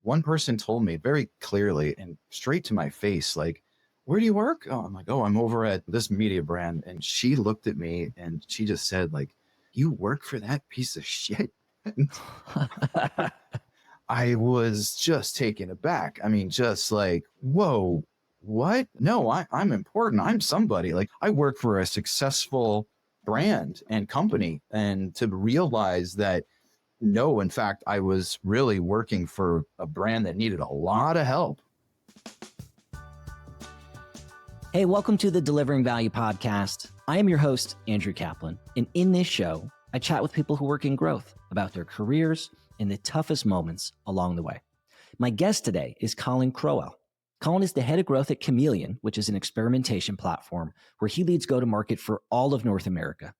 one person told me very clearly and straight to my face, like, where do you work? Oh, I'm like, oh, I'm over at this media brand. And she looked at me and she just said, like, you work for that piece of shit? I was just taken aback. I mean, just like, whoa, what? No, I'm important. I'm somebody. Like, I work for a successful brand and company. And to realize that, no, in fact, I was really working for a brand that needed a lot of help. Hey, welcome to the Delivering Value podcast. I am your host, Andrew Kaplan. And in this show, I chat with people who work in growth about their careers and the toughest moments along the way. My guest today is Collin Crowell. Collin is the head of growth at Kameleoon, which is an experimentation platform where he leads go-to-market for all of North America.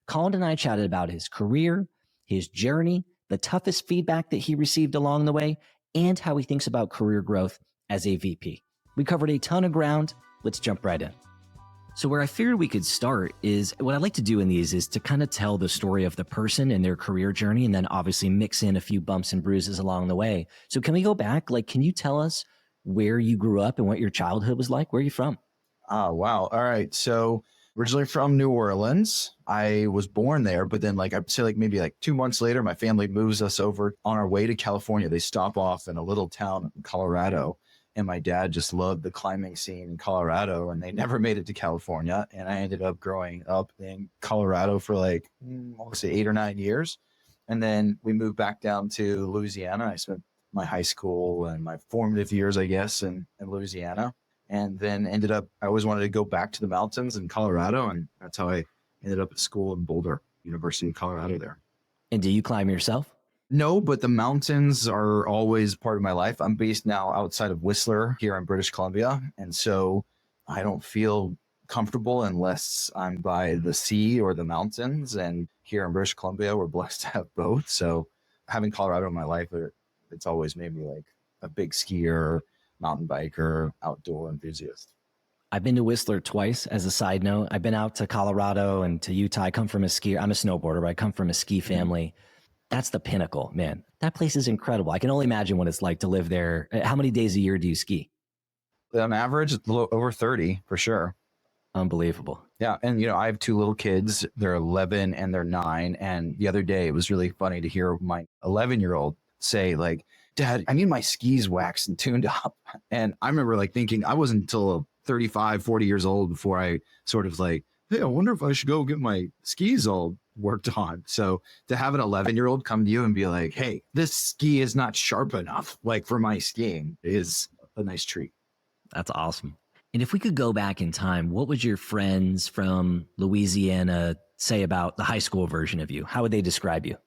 Collin and I chatted about his career, his journey, the toughest feedback that he received along the way, and how he thinks about career growth as a VP. We covered a ton of ground. Let's jump right in. So where I figured we could start is, what I like to do in these is to kind of tell the story of the person and their career journey, and then obviously mix in a few bumps and bruises along the way. So can we go back? Like, can you tell us where you grew up and what your childhood was like? Where are you from? Oh, wow. All right. So originally from New Orleans. I was born there, but then I'd say maybe 2 months later, my family moves us over on our way to California. They stop off in a little town in Colorado. And my dad just loved the climbing scene in Colorado, and they never made it to California. And I ended up growing up in Colorado for I want to say 8 or 9 years. And then we moved back down to Louisiana. I spent my high school and my formative years, I guess, in Louisiana. And then I always wanted to go back to the mountains in Colorado. And that's how I ended up at school in Boulder, University of Colorado there. And do you climb yourself? No, but the mountains are always part of my life. I'm based now outside of Whistler here in British Columbia. And so I don't feel comfortable unless I'm by the sea or the mountains. And here in British Columbia, we're blessed to have both. So having Colorado in my life, it's always made me a big skier, mountain biker, outdoor enthusiast. I've been to Whistler twice. As a side note, I've been out to Colorado and to Utah. I come from a skier. I'm a snowboarder, but I come from a ski family. That's the pinnacle, man. That place is incredible. I can only imagine what it's like to live there. How many days a year do you ski? On average, it's a little over 30 for sure. Unbelievable. Yeah. And, I have 2 little kids. They're 11 and they're 9. And the other day, it was really funny to hear my 11-year-old say, Dad, I need my skis waxed and tuned up. And I remember thinking I wasn't until 35, 40 years old before I sort of hey, I wonder if I should go get my skis all worked on. So to have an 11-year-old come to you and be like, hey, this ski is not sharp enough, for my skiing, is a nice treat. That's awesome. And if we could go back in time, what would your friends from Louisiana say about the high school version of you? How would they describe you?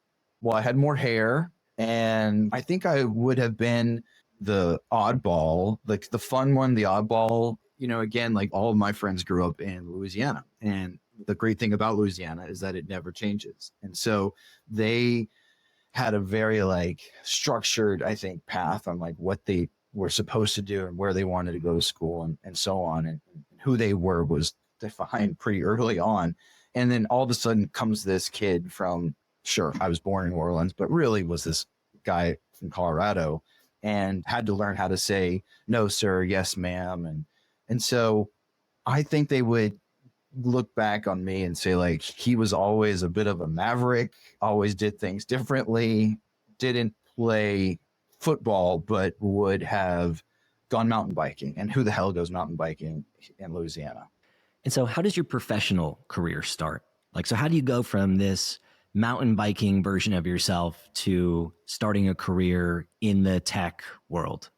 Well, I had more hair, and I think I would have been the oddball, the fun one, the oddball. Again, all of my friends grew up in Louisiana, and the great thing about Louisiana is that it never changes. And so they had a very structured, I think, path on what they were supposed to do and where they wanted to go to school and so on. And who they were was defined pretty early on. And then all of a sudden comes this kid from, sure, I was born in New Orleans, but really was this guy from Colorado and had to learn how to say, no, sir, yes, ma'am. And so I think they would look back on me and say he was always a bit of a maverick, always did things differently, didn't play football, but would have gone mountain biking. And who the hell goes mountain biking in Louisiana? And so how does your professional career start? So how do you go from this mountain biking version of yourself to starting a career in the tech world?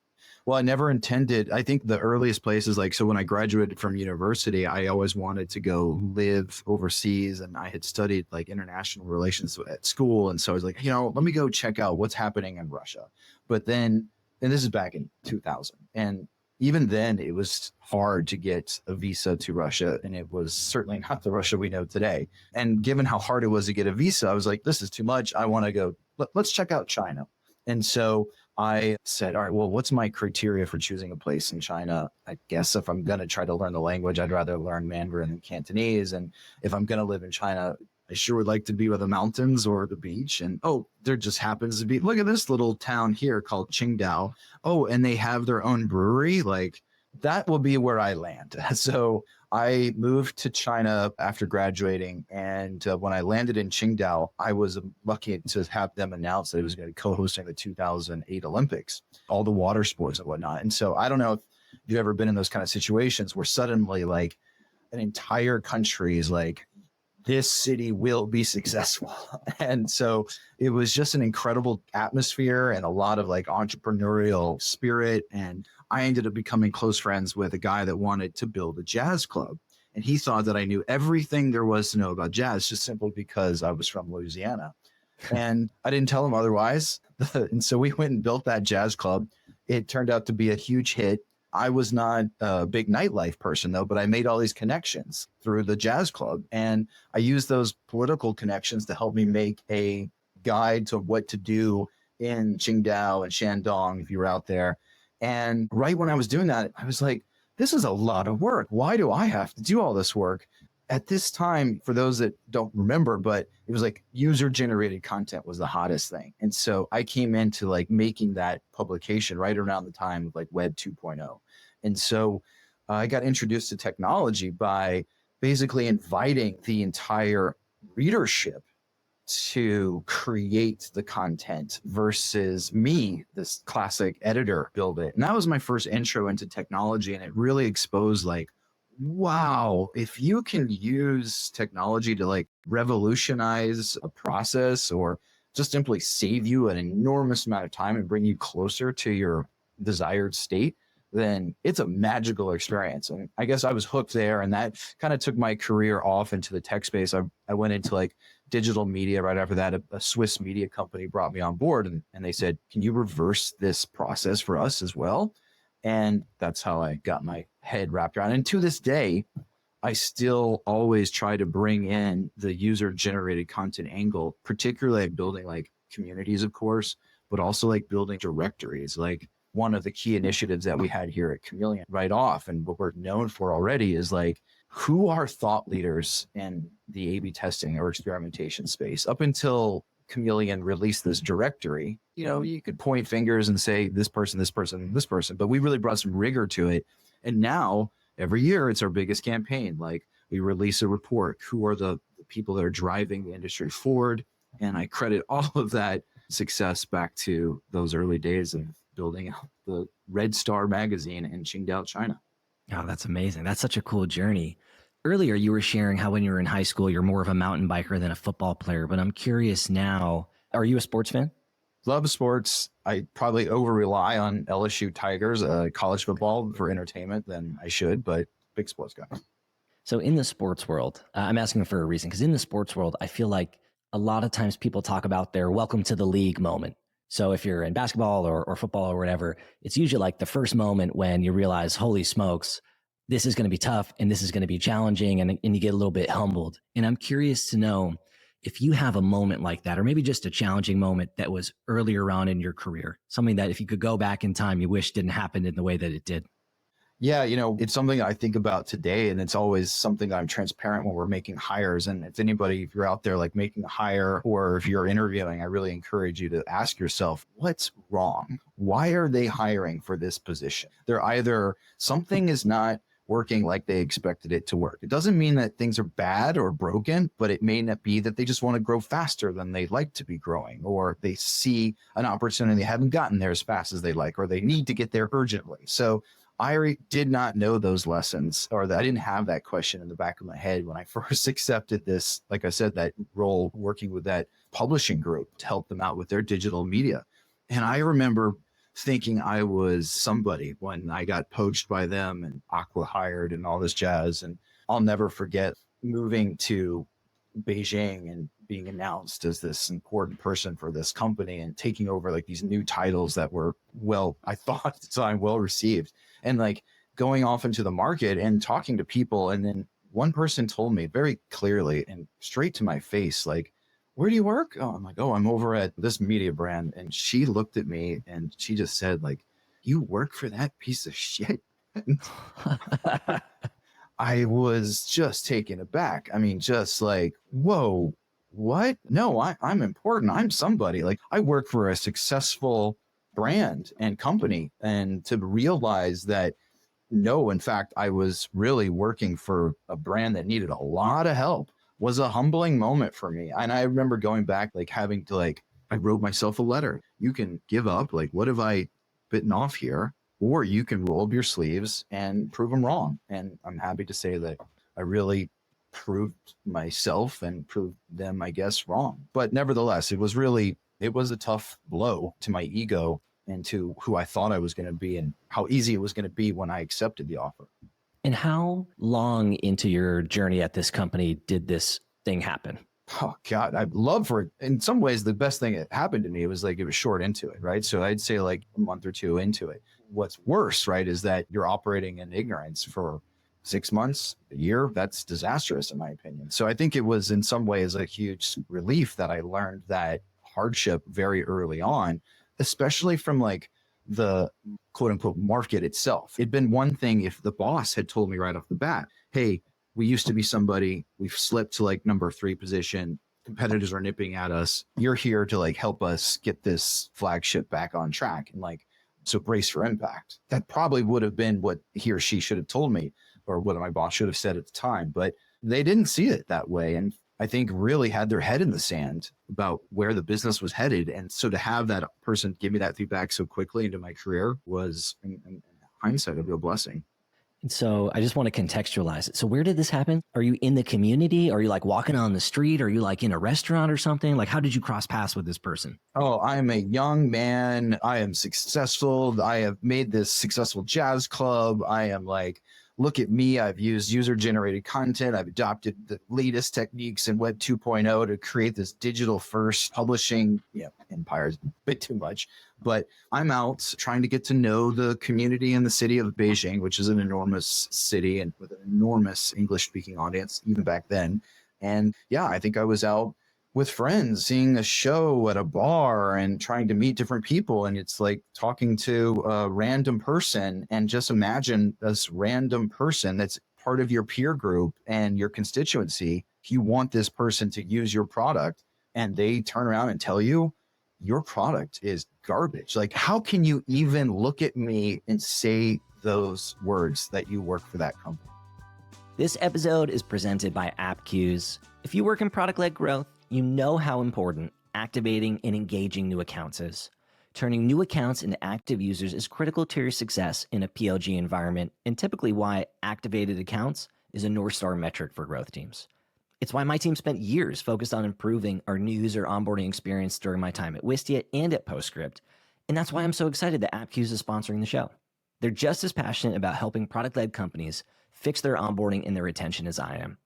Well, I never intended, I think the earliest places, so when I graduated from university, I always wanted to go live overseas, and I had studied international relations at school. And so I was let me go check out what's happening in Russia. But then, and this is back in 2000. And even then it was hard to get a visa to Russia. And it was certainly not the Russia we know today. And given how hard it was to get a visa, I was this is too much. I want to go, let's check out China. And so I said, all right, well, what's my criteria for choosing a place in China? I guess if I'm going to try to learn the language, I'd rather learn Mandarin than Cantonese. And if I'm going to live in China, I sure would like to be with the mountains or the beach. And oh, there just happens to be, look at this little town here called Qingdao. Oh, and they have their own brewery. Like that will be where I land. So I moved to China after graduating. And when I landed in Qingdao, I was lucky to have them announce that it was going to be co-hosting the 2008 Olympics, all the water sports and whatnot. And so I don't know if you've ever been in those kind of situations where suddenly like an entire country is like, this city will be successful. And so it was just an incredible atmosphere and a lot of like entrepreneurial spirit. And I ended up becoming close friends with a guy that wanted to build a jazz club. And he thought that I knew everything there was to know about jazz just simply because I was from Louisiana. And I didn't tell him otherwise. And so we went and built that jazz club. It turned out to be a huge hit. I was not a big nightlife person, though, but I made all these connections through the jazz club. And I used those political connections to help me make a guide to what to do in Qingdao and Shandong, if you were out there. And right when I was doing that, I was like, this is a lot of work. Why do I have to do all this work? At this time, for those that don't remember, but it was like user-generated content was the hottest thing. And so I came into like making that publication right around the time of like Web 2.0. And so I got introduced to technology by basically inviting the entire readership to create the content versus me, this classic editor, build it. And that was my first intro into technology. And it really exposed like, wow, if you can use technology to like revolutionize a process or just simply save you an enormous amount of time and bring you closer to your desired state, then it's a magical experience. And I guess I was hooked there, and that kind of took my career off into the tech space. I went into like digital media right after that. A Swiss media company brought me on board, and they said, can you reverse this process for us as well? And that's how I got my head wrapped around. And to this day, I still always try to bring in the user generated content angle, particularly building like communities, of course, but also like building directories. Like one of the key initiatives that we had here at Kameleoon right off, and what we're known for already, is like, who are thought leaders in the A/B testing or experimentation space? Up until Kameleoon released this directory, you know, you could point fingers and say this person, this person, this person, but we really brought some rigor to it. And now every year it's our biggest campaign. Like we release a report. Who are the people that are driving the industry forward? And I credit all of that success back to those early days of building out the Red Star magazine in Qingdao, China. Oh, that's amazing. That's such a cool journey. Earlier, you were sharing how when you were in high school, you're more of a mountain biker than a football player. But I'm curious now, are you a sports fan? Love sports. I probably over rely on LSU Tigers, college football for entertainment than I should, but big sports guy. So in the sports world, I'm asking for a reason, because in the sports world, I feel like a lot of times people talk about their welcome to the league moment. So if you're in basketball or football or whatever, it's usually like the first moment when you realize, holy smokes, this is going to be tough and this is going to be challenging, and you get a little bit humbled. And I'm curious to know if you have a moment like that, or maybe just a challenging moment that was earlier on in your career, something that if you could go back in time, you wish didn't happen in the way that it did. Yeah, you know, it's something I think about today, and it's always something I'm transparent when we're making hires. And if anybody, if you're out there like making a hire or if you're interviewing, I really encourage you to ask yourself, what's wrong? Why are they hiring for this position? They're either something is not working like they expected it to work. It doesn't mean that things are bad or broken, but it may not be that they just want to grow faster than they'd like to be growing, or they see an opportunity they haven't gotten there as fast as they like, or they need to get there urgently. So I did not know those lessons, or that I didn't have that question in the back of my head when I first accepted this, like I said, that role working with that publishing group to help them out with their digital media. And I remember thinking I was somebody when I got poached by them and Aqua hired and all this jazz. And I'll never forget moving to Beijing and being announced as this important person for this company and taking over like these new titles that were, well, I thought at the time, well received, and like going off into the market and talking to people. And then one person told me very clearly and straight to my face, like, where do you work? Oh, I'm like, oh, I'm over at this media brand. And she looked at me and she just said, like, you work for that piece of shit? I was just taken aback. I mean, just like, whoa, what? No, I'm important. I'm somebody. Like, I work for a successful brand and company. And to realize that, no, in fact, I was really working for a brand that needed a lot of help was a humbling moment for me. And I remember going back, like having to I wrote myself a letter. You can give up. Like, what have I bitten off here? Or you can roll up your sleeves and prove them wrong. And I'm happy to say that I really proved myself and proved them, I guess, wrong. But nevertheless, it was a tough blow to my ego and to who I thought I was going to be and how easy it was going to be when I accepted the offer. And how long into your journey at this company did this thing happen? Oh God, I'd love for it. In some ways, the best thing that happened to me was it was short into it, right? So I'd say like a month or two into it. What's worse, right, is that you're operating in ignorance for 6 months, a year. That's disastrous in my opinion. So I think it was in some ways a huge relief that I learned that hardship very early on, especially from the quote unquote market itself. It'd been one thing if the boss had told me right off the bat, hey, we used to be somebody, we've slipped to number 3 position, competitors are nipping at us, you're here to help us get this flagship back on track, and so brace for impact. That probably would have been what he or she should have told me, or what my boss should have said at the time, but they didn't see it that way. And I think really had their head in the sand about where the business was headed. And so to have that person give me that feedback so quickly into my career was, in hindsight, a real blessing. And so I just want to contextualize it. So where did this happen? Are you in the community? Are you walking on the street? Are you in a restaurant or something? How did you cross paths with this person? Oh, I am a young man. I am successful. I have made this successful jazz club. I am look at me. I've used user-generated content. I've adopted the latest techniques in Web 2.0 to create this digital-first publishing empire is a bit too much. But I'm out trying to get to know the community in the city of Beijing, which is an enormous city and with an enormous English-speaking audience, even back then. And yeah, I think I was out with friends, seeing a show at a bar and trying to meet different people. And it's talking to a random person, and just imagine this random person that's part of your peer group and your constituency. You want this person to use your product, and they turn around and tell you your product is garbage. How can you even look at me and say those words that you work for that company? This episode is presented by AppQs. If you work in product-led growth, you know how important activating and engaging new accounts is. Turning new accounts into active users is critical to your success in a PLG environment, and typically why activated accounts is a North Star metric for growth teams. It's why my team spent years focused on improving our new user onboarding experience during my time at Wistia and at Postscript, and that's why I'm so excited that AppQs is sponsoring the show. They're just as passionate about helping product-led companies fix their onboarding and their retention as I am.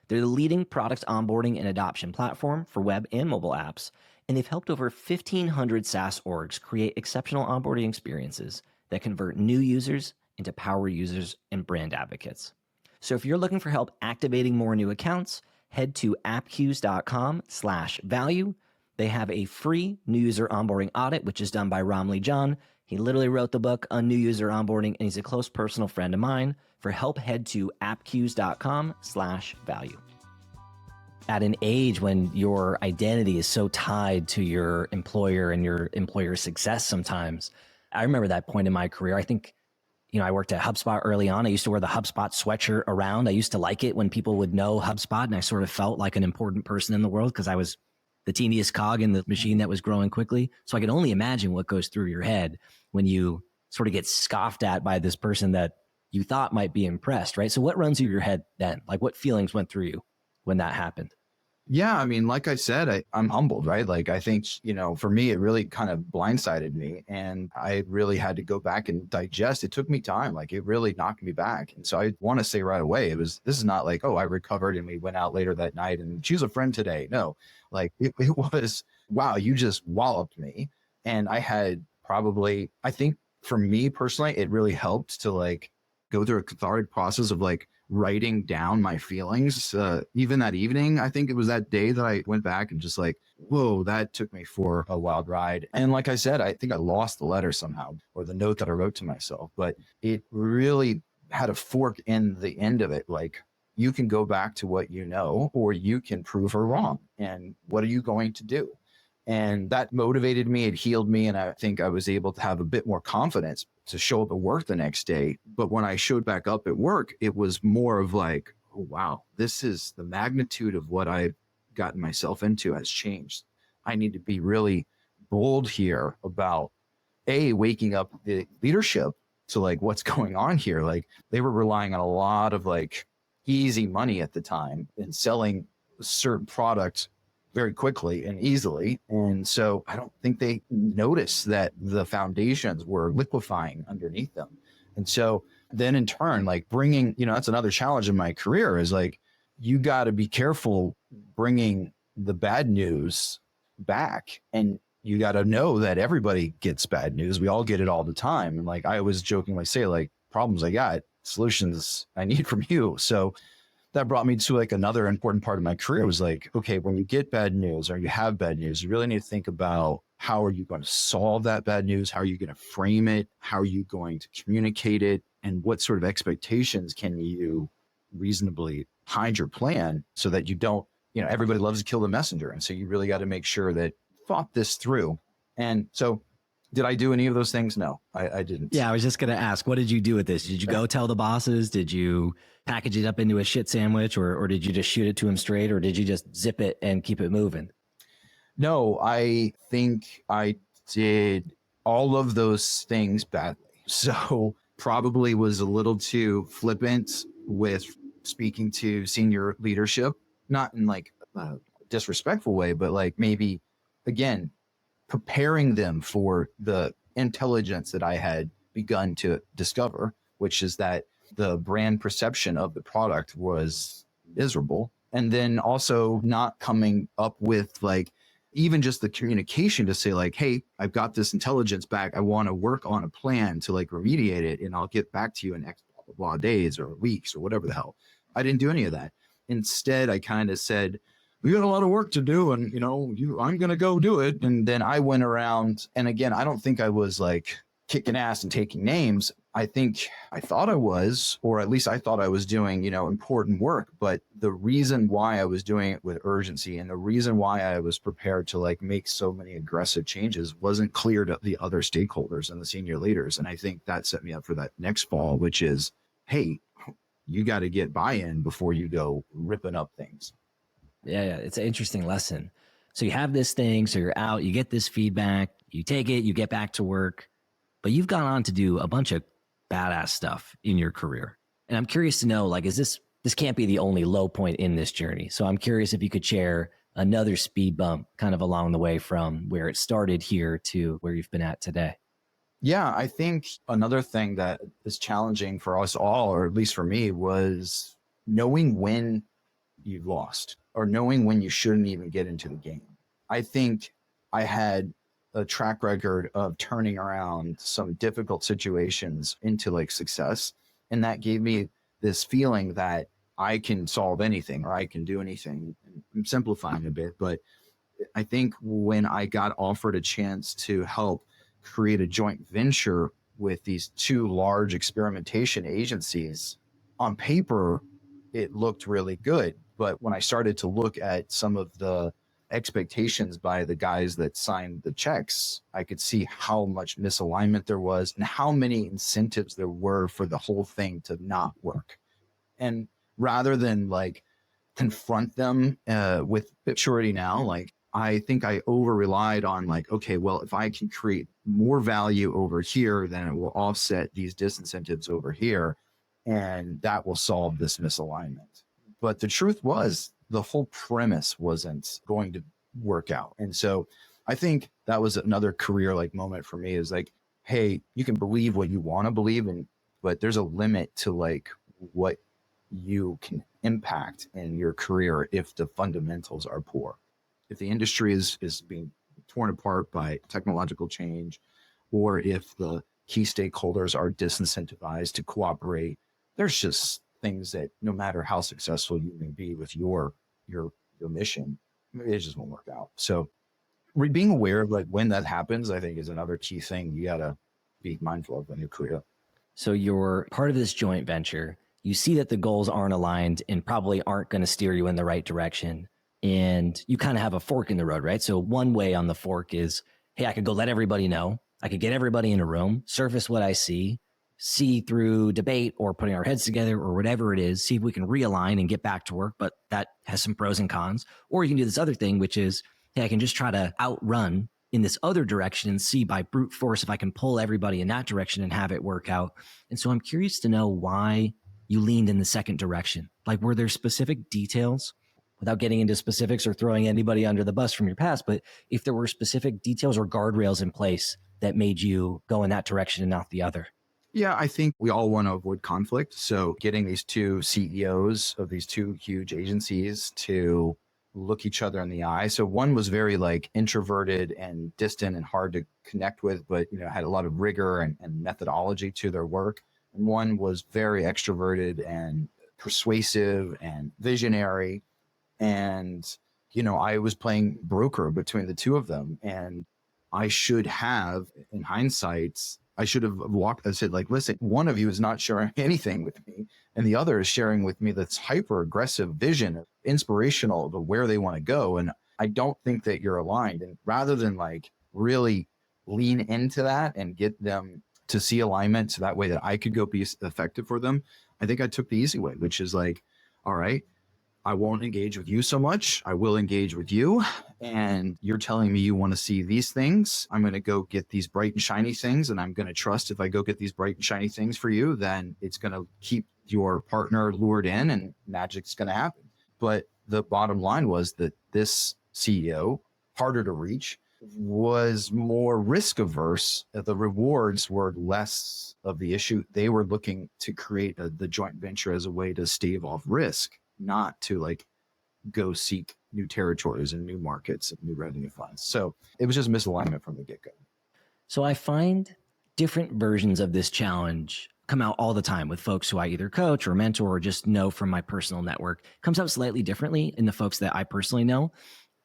They're the leading product onboarding and adoption platform for web and mobile apps, and they've helped over 1,500 SaaS orgs create exceptional onboarding experiences that convert new users into power users and brand advocates. So if you're looking for help activating more new accounts, head to appqs.com/value. They have a free new user onboarding audit, which is done by Ramli John. He literally wrote the book on new user onboarding, and he's a close personal friend of mine. For help, head to appqs.com/value. At an age when your identity is so tied to your employer and your employer's success sometimes, I remember that point in my career. I think, I worked at HubSpot early on. I used to wear the HubSpot sweatshirt around. I used to like it when people would know HubSpot, and I sort of felt like an important person in the world because I was the teeniest cog in the machine that was growing quickly. So I could only imagine what goes through your head when you sort of get scoffed at by this person that you thought might be impressed, right? So what runs through your head then? What feelings went through you when that happened? Yeah, I mean, like I said, I'm humbled, right? I think, for me, it really kind of blindsided me, and I really had to go back and digest. It took me time. It really knocked me back. And so I want to say right away, this is not oh, I recovered and we went out later that night and she's a friend today. No, it was, wow, you just walloped me. And I had probably, I think for me personally, it really helped to go through a cathartic process of writing down my feelings. Even that evening, I think it was that day that I went back and just whoa, that took me for a wild ride. And like I said, I think I lost the letter somehow, or the note that I wrote to myself, but it really had a fork in the end of it. you can go back to what you know, or you can prove her wrong. And what are you going to do? And that motivated me, it healed me. And I think I was able to have a bit more confidence to show up at work the next day. But when I showed back up at work, it was more of like, oh, wow, this is the magnitude of what I've gotten myself into has changed. I need to be really bold here about waking up the leadership to like what's going on here. Like they were relying on a lot of like easy money at the time and selling certain products very quickly and easily. And so I don't think they noticed that the foundations were liquefying underneath them. And so then in turn, like bringing, that's another challenge in my career is like, you got to be careful bringing the bad news back. And you got to know that everybody gets bad news. We all get it all the time. And like I always jokingly say, like problems I got, solutions I need from you. So that brought me to like another important part of my career was like, okay, when you get bad news or you have bad news, you really need to think about how are you going to solve that bad news? How are you going to frame it? How are you going to communicate it? And what sort of expectations can you reasonably hide your plan so that you don't, everybody loves to kill the messenger. And so you really got to make sure that thought this through. And so did I do any of those things? No, I didn't. Yeah, I was just going to ask, what did you do with this? Did you go tell the bosses? Did you package it up into a shit sandwich or did you just shoot it to him straight or did you just zip it and keep it moving? No, I think I did all of those things badly. So probably was a little too flippant with speaking to senior leadership, not in like a disrespectful way, but like maybe, again, preparing them for the intelligence that I had begun to discover, which is that the brand perception of the product was miserable. And then also not coming up with like, even just the communication to say like, hey, I've got this intelligence back. I want to work on a plan to like remediate it. And I'll get back to you in X blah, blah, blah days or weeks or whatever the hell. I didn't do any of that. Instead, I kind of said, we got a lot of work to do and, I'm going to go do it. And then I went around. And again, I don't think I was like kicking ass and taking names. I think I thought I was, or at least I thought I was doing, important work. But the reason why I was doing it with urgency and the reason why I was prepared to like make so many aggressive changes wasn't clear to the other stakeholders and the senior leaders. And I think that set me up for that next fall, which is, hey, you got to get buy-in before you go ripping up things. Yeah, it's an interesting lesson. So you have this thing, so you're out, you get this feedback, you take it, you get back to work, but you've gone on to do a bunch of badass stuff in your career. And I'm curious to know, like, this can't be the only low point in this journey. So I'm curious if you could share another speed bump kind of along the way from where it started here to where you've been at today. Yeah, I think another thing that is challenging for us all, or at least for me, was knowing when you've lost or knowing when you shouldn't even get into the game. I think I had a track record of turning around some difficult situations into like success. And that gave me this feeling that I can solve anything or I can do anything. I'm simplifying a bit, but I think when I got offered a chance to help create a joint venture with these two large experimentation agencies, on paper, it looked really good. But when I started to look at some of the expectations by the guys that signed the checks, I could see how much misalignment there was and how many incentives there were for the whole thing to not work. And rather than like confront them with maturity now, like I think I over relied on like, okay, well, if I can create more value over here, then it will offset these disincentives over here. And that will solve this misalignment. But the truth was the whole premise wasn't going to work out. And so I think that was another career like moment for me is like, hey, you can believe what you want to believe in, but there's a limit to like what you can impact in your career if the fundamentals are poor. If the industry is being torn apart by technological change, or if the key stakeholders are disincentivized to cooperate, there's just things that no matter how successful you may be with your mission, it just won't work out. So being aware of like when that happens, I think is another key thing you got to be mindful of in your career. So you're part of this joint venture. you see that the goals aren't aligned and probably aren't going to steer you in the right direction. And you kind of have a fork in the road, right? So one way on the fork is, hey, I could go let everybody know. I could get everybody in a room, surface what I see through debate or putting our heads together or whatever it is, see if we can realign and get back to work. But that has some pros and cons. Or you can do this other thing, which is, hey, I can just try to outrun in this other direction and see by brute force if I can pull everybody in that direction and have it work out. And so I'm curious to know why you leaned in the second direction. Like, were there specific details, without getting into specifics or throwing anybody under the bus from your past, but if there were specific details or guardrails in place that made you go in that direction and not the other? Yeah, I think we all want to avoid conflict. So getting these two CEOs of these two huge agencies to look each other in the eye. So one was very like introverted and distant and hard to connect with, but had a lot of rigor and methodology to their work. And one was very extroverted and persuasive and visionary. And, I was playing broker between the two of them. And I should have, in hindsight, I should have walked and said, like, listen, one of you is not sharing anything with me, and the other is sharing with me that's hyper aggressive vision, inspirational to where they want to go. And I don't think that you're aligned. And rather than like really lean into that and get them to see alignment so that way that I could go be effective for them, I think I took the easy way, which is like, all right, I won't engage with you so much. I will engage with you. And you're telling me you want to see these things. I'm going to go get these bright and shiny things. And I'm going to trust if I go get these bright and shiny things for you, then it's going to keep your partner lured in and magic's going to happen. But the bottom line was that this CEO, harder to reach, was more risk averse. The rewards were less of the issue. They were looking to create the joint venture as a way to stave off risk, not to like go seek new territories and new markets and new revenue funds. So it was just misalignment from the get-go. So I find different versions of this challenge come out all the time with folks who I either coach or mentor or just know from my personal network. It comes out slightly differently in the folks that I personally know.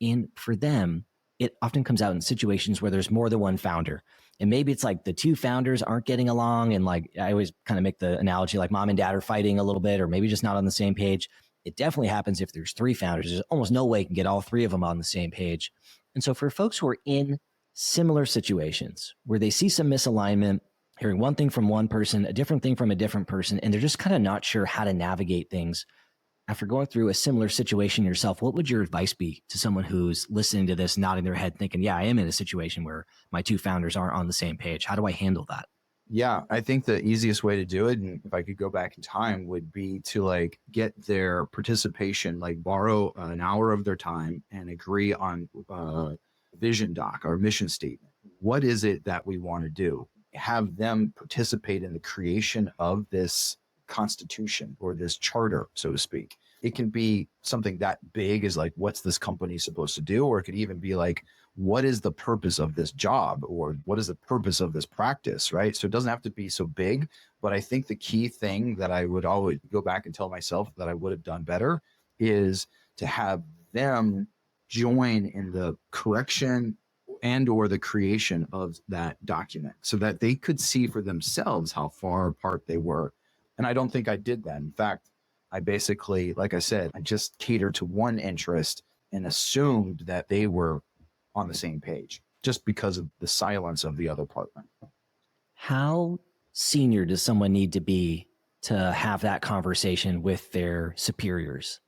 And for them, it often comes out in situations where there's more than one founder. And maybe it's like the two founders aren't getting along. And like, I always kind of make the analogy, like mom and dad are fighting a little bit, or maybe just not on the same page. It definitely happens if there's three founders. There's almost no way you can get all three of them on the same page. And so for folks who are in similar situations where they see some misalignment, hearing one thing from one person, a different thing from a different person, and they're just kind of not sure how to navigate things, after going through a similar situation yourself, what would your advice be to someone who's listening to this, nodding their head, thinking, yeah, I am in a situation where my two founders aren't on the same page. How do I handle that? Yeah, I think the easiest way to do it, and if I could go back in time, would be to like get their participation, like borrow an hour of their time and agree on a vision doc or mission statement. What is it that we want to do? Have them participate in the creation of this constitution or this charter, so to speak. It can be something that big as like, what's this company supposed to do? Or it could even be like, what is the purpose of this job? Or what is the purpose of this practice, right? So it doesn't have to be so big, but I think the key thing that I would always go back and tell myself that I would have done better is to have them join in the correction and or the creation of that document so that they could see for themselves how far apart they were. And I don't think I did that. In fact, I basically, like I said, I just catered to one interest and assumed that they were on the same page just because of the silence of the other partner. How senior does someone need to be to have that conversation with their superiors?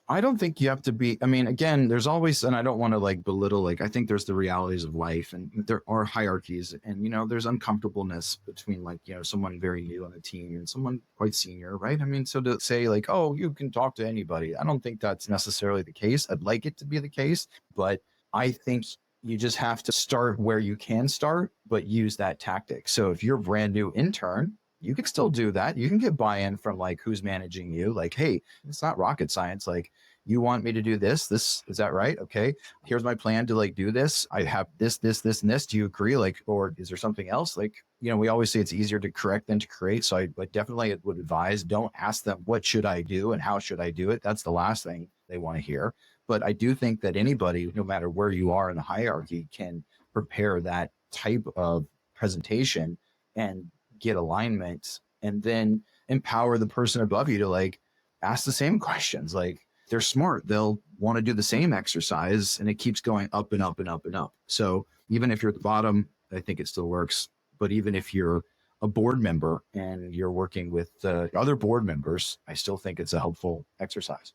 I don't think you have to be, I mean, again, there's always, and I don't want to like belittle, like, I think there's the realities of life and there are hierarchies and, there's uncomfortableness between like, someone very new on the team and someone quite senior, right? I mean, so to say like, oh, you can talk to anybody, I don't think that's necessarily the case. I'd like it to be the case, but I think you just have to start where you can start, but use that tactic. So if you're a brand new intern, you can still do that. You can get buy-in from like who's managing you. Like, hey, it's not rocket science. Like, you want me to do this? This is that right? Okay, here's my plan to like do this. I have this, and this. Do you agree? Like, or is there something else? Like, we always say it's easier to correct than to create. So I definitely would advise, don't ask them what should I do and how should I do it. That's the last thing they want to hear. But I do think that anybody, no matter where you are in the hierarchy, can prepare that type of presentation and get alignment and then empower the person above you to like ask the same questions. Like they're smart, they'll want to do the same exercise, and it keeps going up and up and up and up. So even if you're at the bottom, I think it still works. But even if you're a board member and you're working with other board members, I still think it's a helpful exercise.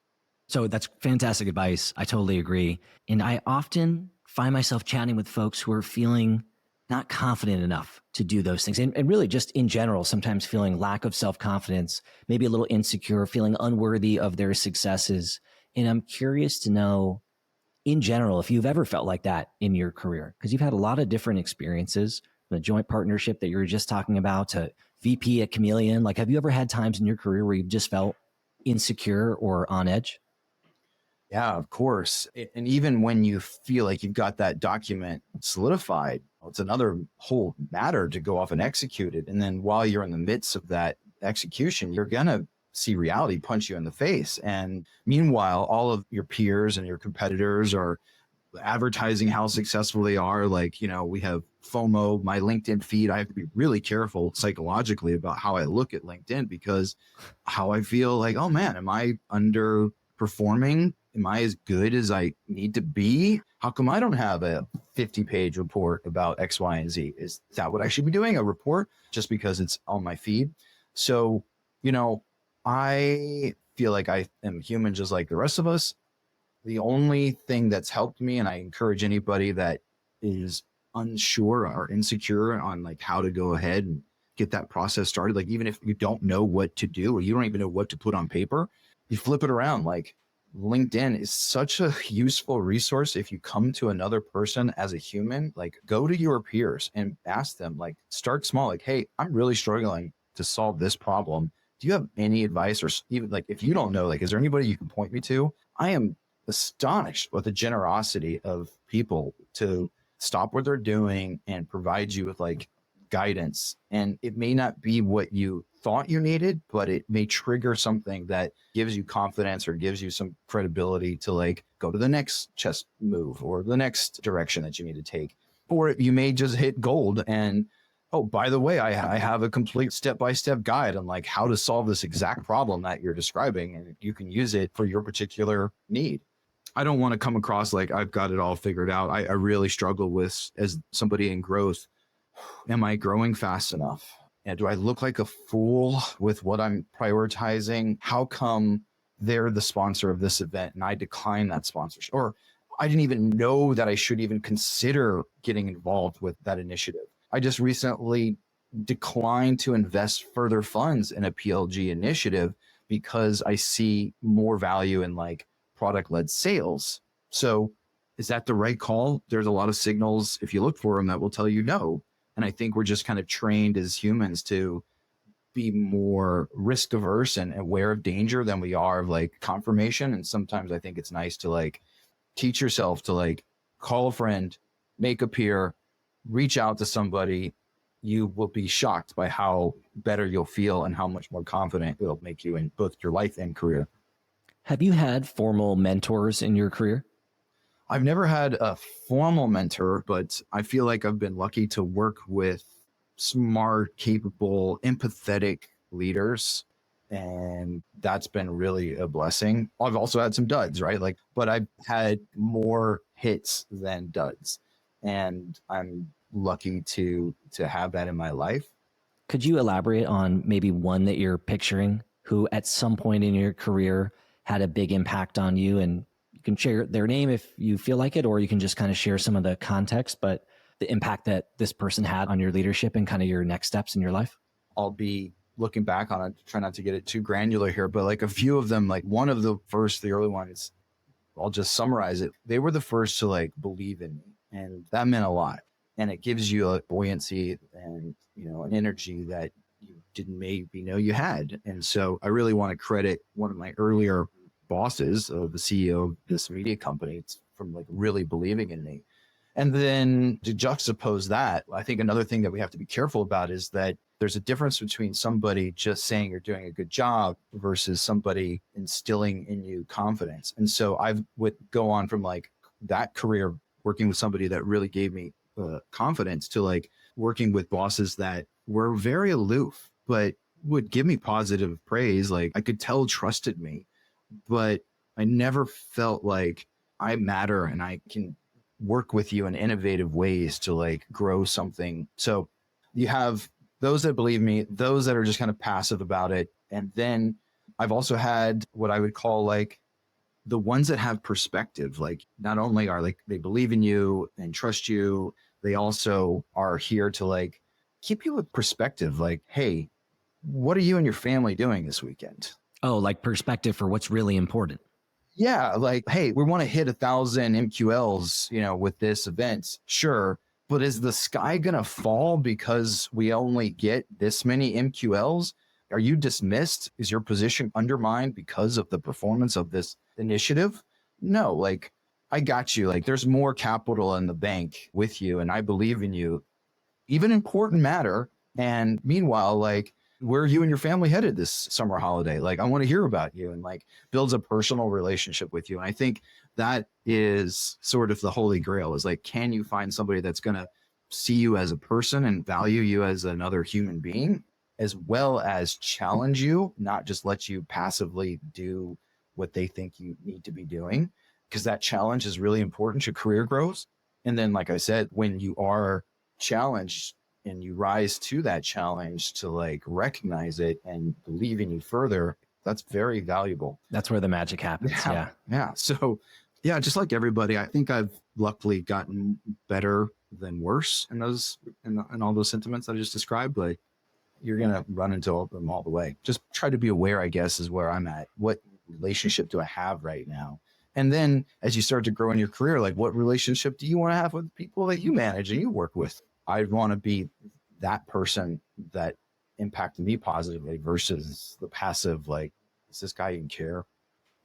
So that's fantastic advice. I totally agree. And I often find myself chatting with folks who are feeling not confident enough to do those things. And really just in general, sometimes feeling lack of self-confidence, maybe a little insecure, feeling unworthy of their successes. And I'm curious to know, in general, if you've ever felt like that in your career, because you've had a lot of different experiences, the joint partnership that you were just talking about to VP at Kameleoon. Like, have you ever had times in your career where you've just felt insecure or on edge? Yeah, of course. And even when you feel like you've got that document solidified, it's another whole matter to go off and execute it. And then while you're in the midst of that execution, you're going to see reality punch you in the face. And meanwhile, all of your peers and your competitors are advertising how successful they are. Like, you know, we have FOMO, my LinkedIn feed. I have to be really careful psychologically about how I look at LinkedIn, because how I feel like, oh man, am I underperforming? Am I as good as I need to be? How come I don't have a 50-page report about X, Y, and Z? Is that what I should be doing? A report just because it's on my feed? So, you know, I feel like I am human just like the rest of us. The only thing that's helped me, and I encourage anybody that is unsure or insecure on like how to go ahead and get that process started, like even if you don't know what to do or you don't even know what to put on paper, you flip it around. Like LinkedIn is such a useful resource. If you come to another person as a human, like go to your peers and ask them, like start small, like, hey, I'm really struggling to solve this problem. Do you have any advice? Or even like, if you don't know, like, is there anybody you can point me to? I am astonished with the generosity of people to stop what they're doing and provide you with like guidance. And it may not be what you thought you needed, but it may trigger something that gives you confidence or gives you some credibility to like go to the next chess move or the next direction that you need to take. Or you may just hit gold and, oh, by the way, I have a complete step-by-step guide on like how to solve this exact problem that you're describing, and you can use it for your particular need. I don't want to come across like I've got it all figured out. I really struggle with, as somebody in growth, am I growing fast enough? And do I look like a fool with what I'm prioritizing? How come they're the sponsor of this event and I decline that sponsorship? Or I didn't even know that I should even consider getting involved with that initiative. I just recently declined to invest further funds in a PLG initiative because I see more value in like product-led sales. So is that the right call? There's a lot of signals, if you look for them, that will tell you no. And I think we're just kind of trained as humans to be more risk averse and aware of danger than we are of like confirmation. And sometimes I think it's nice to like teach yourself to like call a friend, make a peer, reach out to somebody. You will be shocked by how better you'll feel and how much more confident it'll make you in both your life and career. Have you had formal mentors in your career? I've never had a formal mentor, but I feel like I've been lucky to work with smart, capable, empathetic leaders. And that's been really a blessing. I've also had some duds, right? Like, but I've had more hits than duds. And I'm lucky to have that in my life. Could you elaborate on maybe one that you're picturing who at some point in your career had a big impact on you? And you can share their name if you feel like it, or you can just kind of share some of the context, but the impact that this person had on your leadership and kind of your next steps in your life. I'll be looking back on it, try not to get it too granular here, but like a few of them, like one of the early ones, I'll just summarize it. They were the first to like believe in me, and that meant a lot. And it gives you a buoyancy and, you know, an energy that you didn't maybe know you had. And so I really want to credit one of my earlier bosses, the CEO of this media company, it's from like really believing in me. And then to juxtapose that, I think another thing that we have to be careful about is that there's a difference between somebody just saying you're doing a good job versus somebody instilling in you confidence. And so I would go on from like that career working with somebody that really gave me confidence to like working with bosses that were very aloof, but would give me positive praise. Like I could tell trusted me, but I never felt like I matter and I can work with you in innovative ways to like grow something. So you have those that believe me, those that are just kind of passive about it. And then I've also had what I would call like the ones that have perspective, like not only are like they believe in you and trust you, they also are here to like keep you with perspective. Like, hey, what are you and your family doing this weekend? Oh, like perspective for what's really important. Yeah, like, hey, we want to hit 1,000 MQLs, with this event. Sure. But is the sky going to fall because we only get this many MQLs? Are you dismissed? Is your position undermined because of the performance of this initiative? No, like, I got you. Like, there's more capital in the bank with you, and I believe in you. Even important matter. And meanwhile, like, where are you and your family headed this summer holiday? Like, I want to hear about you, and like builds a personal relationship with you. And I think that is sort of the holy grail, is like, can you find somebody that's going to see you as a person and value you as another human being, as well as challenge you, not just let you passively do what they think you need to be doing? Because that challenge is really important to career growth. And then, like I said, when you are challenged and you rise to that challenge to like recognize it and believe in you further, that's very valuable. That's where the magic happens. Yeah. Yeah. So yeah, just like everybody, I think I've luckily gotten better than worse in those, in all those sentiments that I just described, but you're going to run into them all the way. Just try to be aware, I guess, is where I'm at. What relationship do I have right now? And then as you start to grow in your career, like what relationship do you want to have with people that you manage and you work with? I want to be that person that impacted me positively versus the passive, like, is this guy even care?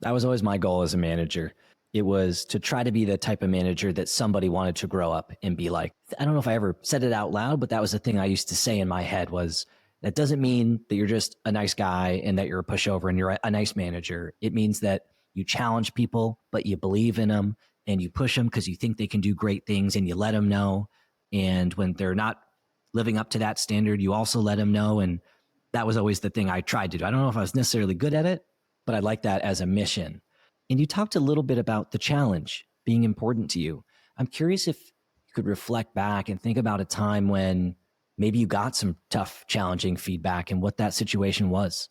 That was always my goal as a manager. It was to try to be the type of manager that somebody wanted to grow up and be like. I don't know if I ever said it out loud, but that was the thing I used to say in my head was, that doesn't mean that you're just a nice guy and that you're a pushover and you're a nice manager. It means that you challenge people, but you believe in them and you push them because you think they can do great things and you let them know. And when they're not living up to that standard, you also let them know. And that was always the thing I tried to do. I don't know if I was necessarily good at it, but I like that as a mission. And you talked a little bit about the challenge being important to you. I'm curious if you could reflect back and think about a time when maybe you got some tough, challenging feedback and what that situation was.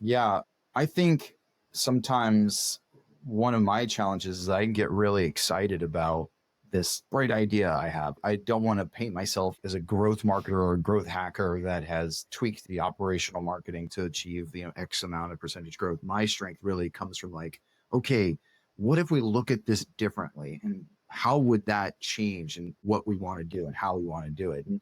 Yeah, I think sometimes one of my challenges is I can get really excited about this bright idea I have. I don't want to paint myself as a growth marketer or a growth hacker that has tweaked the operational marketing to achieve, X amount of percentage growth. My strength really comes from like, okay, what if we look at this differently, and how would that change and what we want to do and how we want to do it? And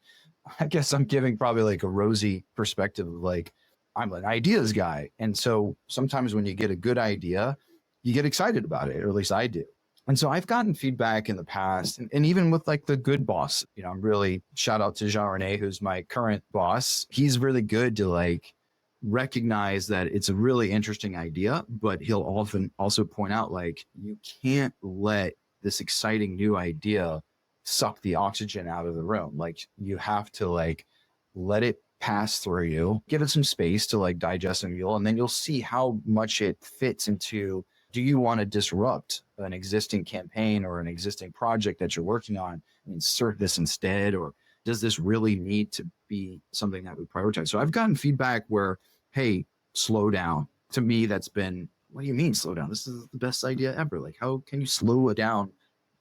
I guess I'm giving probably like a rosy perspective of like, I'm an ideas guy. And so sometimes when you get a good idea, you get excited about it, or at least I do. And so I've gotten feedback in the past, and even with like the good boss, I'm really, shout out to Jean Rene, who's my current boss. He's really good to like recognize that it's a really interesting idea, but he'll often also point out like, you can't let this exciting new idea suck the oxygen out of the room. Like you have to like let it pass through you, give it some space to like digest and fuel, and then you'll see how much it fits into, do you want to disrupt an existing campaign or an existing project that you're working on and insert this instead? Or does this really need to be something that we prioritize? So I've gotten feedback where, hey, slow down. To me, that's been, what do you mean slow down? This is the best idea ever. Like, how can you slow it down?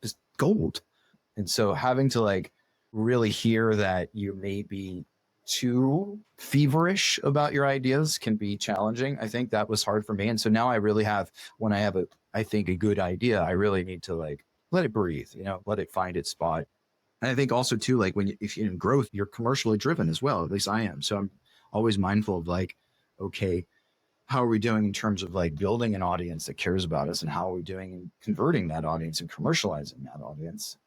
Just gold. And so having to like really hear that you may be too feverish about your ideas can be challenging. I think that was hard for me. And so now I really have, when I have I think a good idea, I really need to like let it breathe, let it find its spot. And I think also too, like if you're in growth, you're commercially driven as well. At least I am. So I'm always mindful of like, okay, how are we doing in terms of like building an audience that cares about us, and how are we doing in converting that audience and commercializing that audience?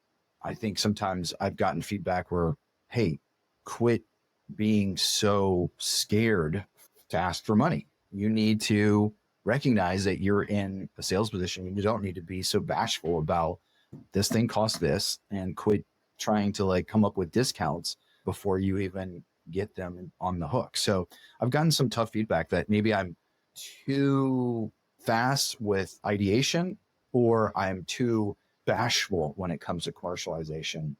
I think sometimes I've gotten feedback where, hey, quit being so scared to ask for money. You need to recognize that you're in a sales position. You don't need to be so bashful about this thing costs this, and quit trying to like come up with discounts before you even get them on the hook. So I've gotten some tough feedback that maybe I'm too fast with ideation, or I'm too bashful when it comes to commercialization.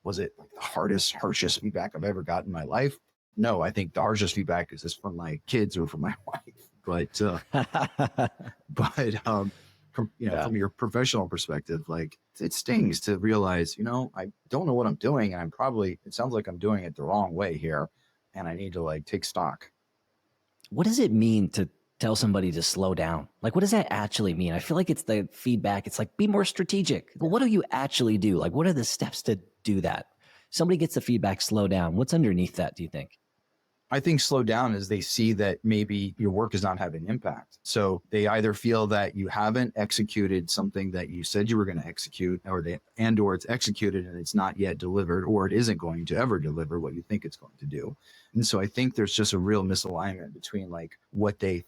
Was it like the harshest feedback I've ever gotten in my life? No, I think the harshest feedback is just from my kids or from my wife. But from from your professional perspective, like it stings to realize, I don't know what I'm doing, and it sounds like I'm doing it the wrong way here, and I need to like take stock. What does it mean to tell somebody to slow down? Like, what does that actually mean? I feel like it's the feedback. It's like, be more strategic. Well, what do you actually do? Like, what are the steps to do that? Somebody gets the feedback, slow down. What's underneath that, do you think? I think slow down is they see that maybe your work is not having impact. So they either feel that you haven't executed something that you said you were going to execute, or it's executed and it's not yet delivered, or it isn't going to ever deliver what you think it's going to do. And so I think there's just a real misalignment between like what they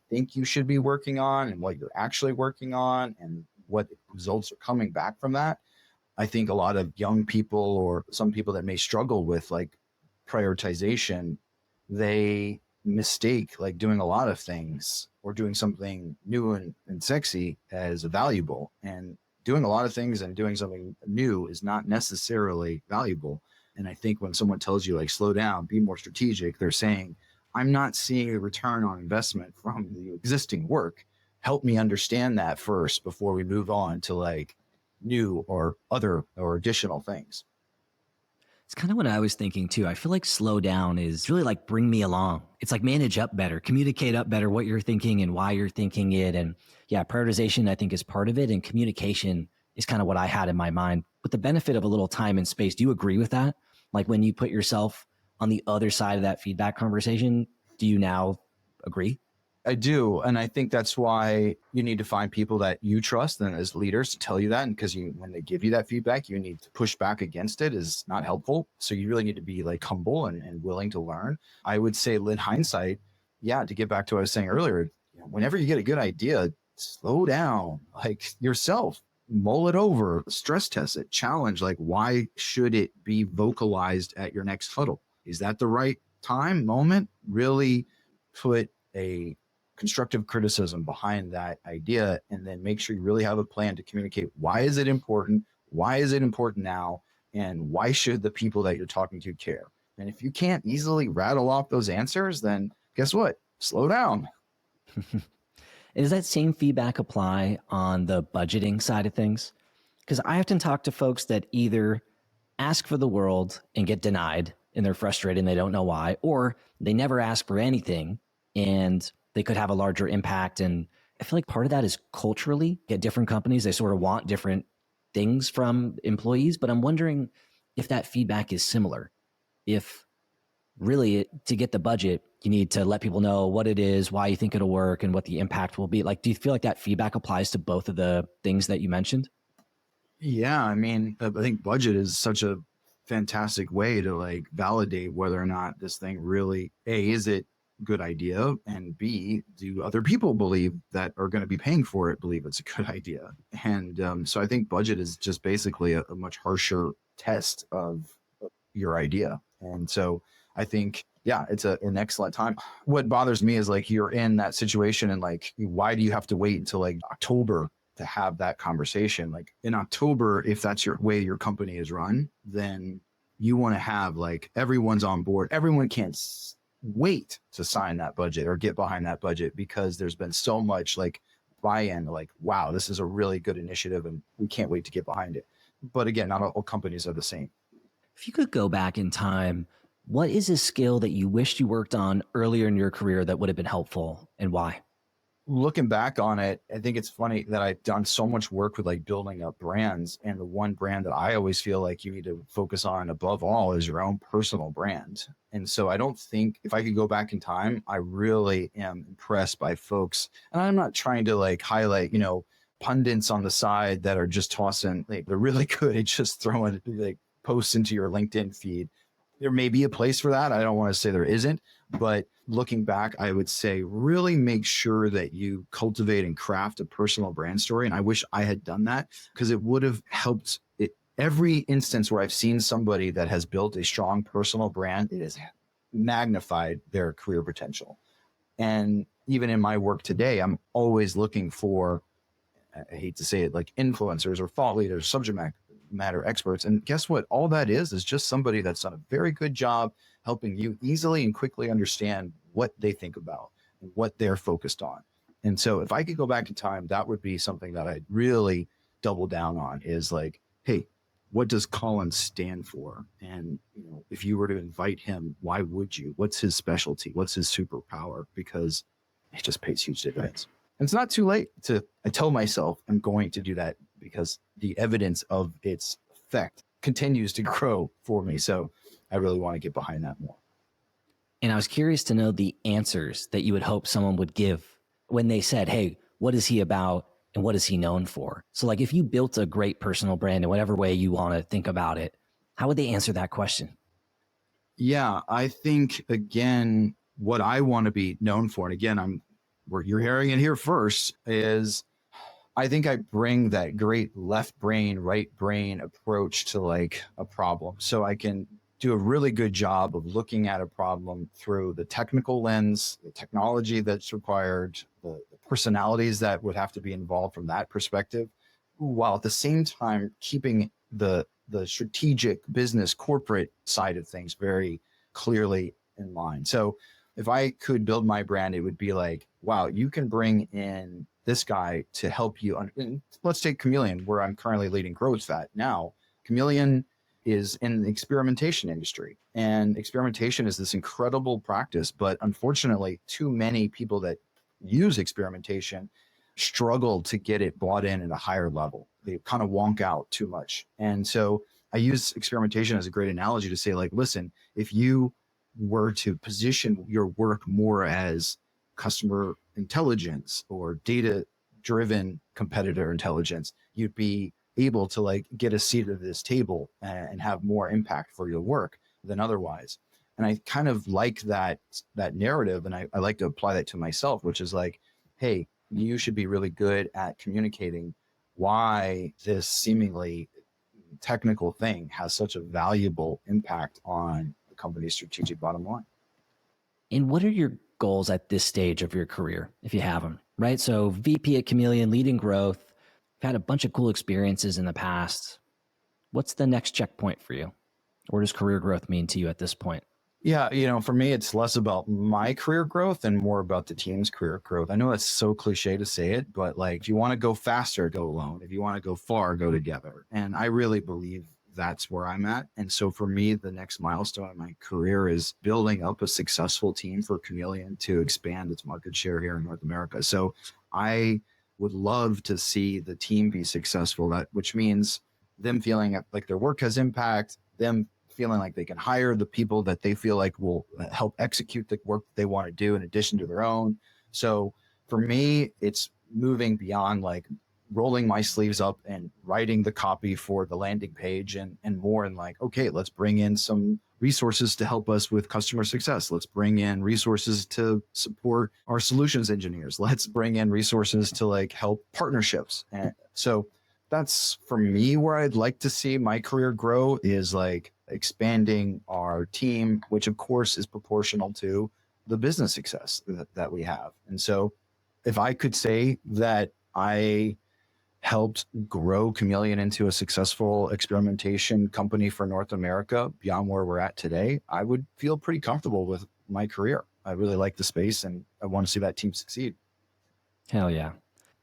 think you should be working on and what you're actually working on and what results are coming back from that. I think a lot of young people, or some people that may struggle with like prioritization, they mistake like doing a lot of things or doing something new and sexy as valuable. And doing a lot of things and doing something new is not necessarily valuable. And I think when someone tells you like, slow down, be more strategic, they're saying, I'm not seeing a return on investment from the existing work. Help me understand that first before we move on to like new or other or additional things. It's kind of what I was thinking too. I feel like slow down is really like bring me along. It's like manage up better, communicate up better what you're thinking and why you're thinking it. And yeah, prioritization I think is part of it. And communication is kind of what I had in my mind. With the benefit of a little time and space, do you agree with that? Like when you put yourself on the other side of that feedback conversation, do you now agree? I do. And I think that's why you need to find people that you trust and as leaders to tell you that. And because when they give you that feedback, you need to push back against it is not helpful. So you really need to be like humble and willing to learn. I would say in hindsight, to get back to what I was saying earlier, whenever you get a good idea, slow down, like yourself, mull it over, stress test it, challenge, like why should it be vocalized at your next huddle? Is that the right moment? Really put a constructive criticism behind that idea, and then make sure you really have a plan to communicate why is it important, why is it important now, and why should the people that you're talking to care. And if you can't easily rattle off those answers, then guess what? Slow down. Does that same feedback apply on the budgeting side of things? Because I often talk to folks that either ask for the world and get denied and they're frustrated and they don't know why, or they never ask for anything and they could have a larger impact. And I feel like part of that is culturally at different companies, they sort of want different things from employees. But I'm wondering if that feedback is similar. If really to get the budget, you need to let people know what it is, why you think it'll work, and what the impact will be. Like, do you feel like that feedback applies to both of the things that you mentioned? Yeah, I mean, I think budget is such a fantastic way to like validate whether or not this thing really, A, is it good idea, and B, do other people believe that are going to be paying for it believe it's a good idea. And so I think budget is just basically a much harsher test of your idea. And so I think it's an excellent time. What bothers me is like you're in that situation and like why do you have to wait until like October to have that conversation? Like in October, if that's your way your company is run, then you want to have like everyone's on board. Everyone can't wait to sign that budget or get behind that budget because there's been so much like buy-in, like, wow, this is a really good initiative and we can't wait to get behind it. But again, not all companies are the same. If you could go back in time, what is a skill that you wished you worked on earlier in your career that would have been helpful and why? Looking back on it, I think it's funny that I've done so much work with like building up brands. And the one brand that I always feel like you need to focus on above all is your own personal brand. And so I don't think if I could go back in time, I really am impressed by folks. And I'm not trying to like highlight, pundits on the side that are just tossing, like they're really good at just throwing like posts into your LinkedIn feed. There may be a place for that. I don't want to say there isn't, but looking back, I would say really make sure that you cultivate and craft a personal brand story. And I wish I had done that because it would have helped it every instance where I've seen somebody that has built a strong personal brand, it has magnified their career potential. And even in my work today, I'm always looking for, I hate to say it, like influencers or thought leaders, subject matter experts. And guess what? All that is just somebody that's done a very good job helping you easily and quickly understand what they think about and what they're focused on. And so if I could go back in time, that would be something that I'd really double down on, is like, hey, what does Collin stand for? And if you were to invite him, why would you? What's his specialty? What's his superpower? Because it just pays huge dividends. And it's not too late I tell myself I'm going to do that, because the evidence of its effect continues to grow for me. So I really want to get behind that more. And I was curious to know the answers that you would hope someone would give when they said, hey, what is he about and what is he known for? So like if you built a great personal brand in whatever way you want to think about it, how would they answer that question? Yeah, I think, again, what I want to be known for, and again, you're hearing it here first, is I think I bring that great left brain, right brain approach to like a problem. So I can do a really good job of looking at a problem through the technical lens, the technology that's required, the personalities that would have to be involved from that perspective, while at the same time keeping the strategic business corporate side of things very clearly in mind. So if I could build my brand, it would be like, wow, you can bring in this guy to help you. Let's take Kameleoon, where I'm currently leading growth at now. Kameleoon is in the experimentation industry, and experimentation is this incredible practice, but unfortunately too many people that use experimentation struggle to get it bought in at a higher level. They kind of wonk out too much. And so I use experimentation as a great analogy to say, like, listen, if you were to position your work more as customer intelligence or data driven competitor intelligence, you'd be able to like get a seat at this table and have more impact for your work than otherwise. And I kind of like that narrative, and I like to apply that to myself, which is like, hey, you should be really good at communicating why this seemingly technical thing has such a valuable impact on the company's strategic bottom line. And what are your goals at this stage of your career, if you have them, right? So VP at Kameleoon, leading growth, you've had a bunch of cool experiences in the past. What's the next checkpoint for you? What does career growth mean to you at this point? Yeah, for me, it's less about my career growth and more about the team's career growth. I know that's so cliche to say it, but like, if you want to go faster, go alone. If you want to go far, go together. And I really believe that's where I'm at. And so for me, the next milestone in my career is building up a successful team for Kameleoon to expand its market share here in North America. So I would love to see the team be successful, which means them feeling like their work has impact, them feeling like they can hire the people that they feel like will help execute the work they want to do in addition to their own. So for me, it's moving beyond like rolling my sleeves up and writing the copy for the landing page and more in like, okay, let's bring in some resources to help us with customer success. Let's bring in resources to support our solutions engineers. Let's bring in resources to like help partnerships. And so that's for me where I'd like to see my career grow, is like expanding our team, which of course is proportional to the business success that we have. And so if I could say that I helped grow Kameleoon into a successful experimentation company for North America beyond where we're at today, I would feel pretty comfortable with my career. I really like the space and I want to see that team succeed. Hell yeah.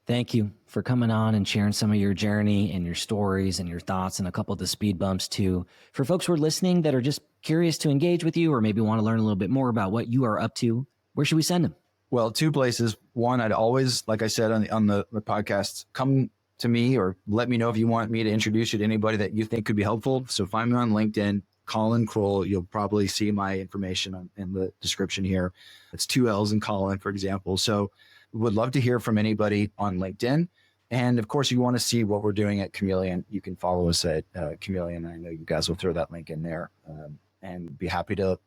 Thank you for coming on and sharing some of your journey and your stories and your thoughts and a couple of the speed bumps too. For folks who are listening that are just curious to engage with you or maybe want to learn a little bit more about what you are up to, where should we send them? Well, two places. One, I'd always, like I said on the podcast, come to me or let me know if you want me to introduce you to anybody that you think could be helpful. So find me on LinkedIn, Collin Crowell. You'll probably see my information in the description here. It's 2 L's in Collin, for example. So would love to hear from anybody on LinkedIn. And of course, if you want to see what we're doing at Kameleoon, you can follow us at Kameleoon. I know you guys will throw that link in there and be happy to,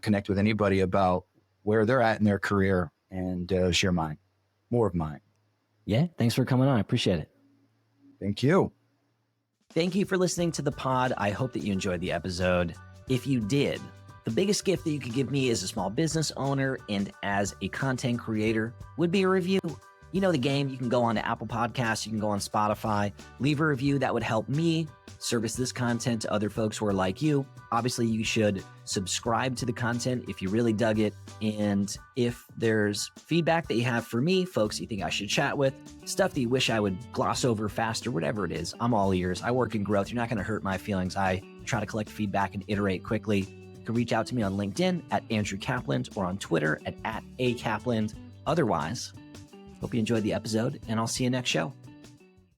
connect with anybody about where they're at in their career and share more of mine. Yeah. Thanks for coming on. I appreciate it. Thank you. Thank you for listening to the pod. I hope that you enjoyed the episode. If you did, the biggest gift that you could give me as a small business owner and as a content creator would be a review. You know the game. You can go on to Apple Podcasts. You can go on Spotify. Leave a review. That would help me service this content to other folks who are like you. Obviously, you should subscribe to the content if you really dug it. And if there's feedback that you have for me, folks you think I should chat with, stuff that you wish I would gloss over faster, whatever it is, I'm all ears. I work in growth. You're not going to hurt my feelings. I try to collect feedback and iterate quickly. You can reach out to me on LinkedIn at Andrew Kaplan or on Twitter at @akaplan. Otherwise, hope you enjoyed the episode, and I'll see you next show.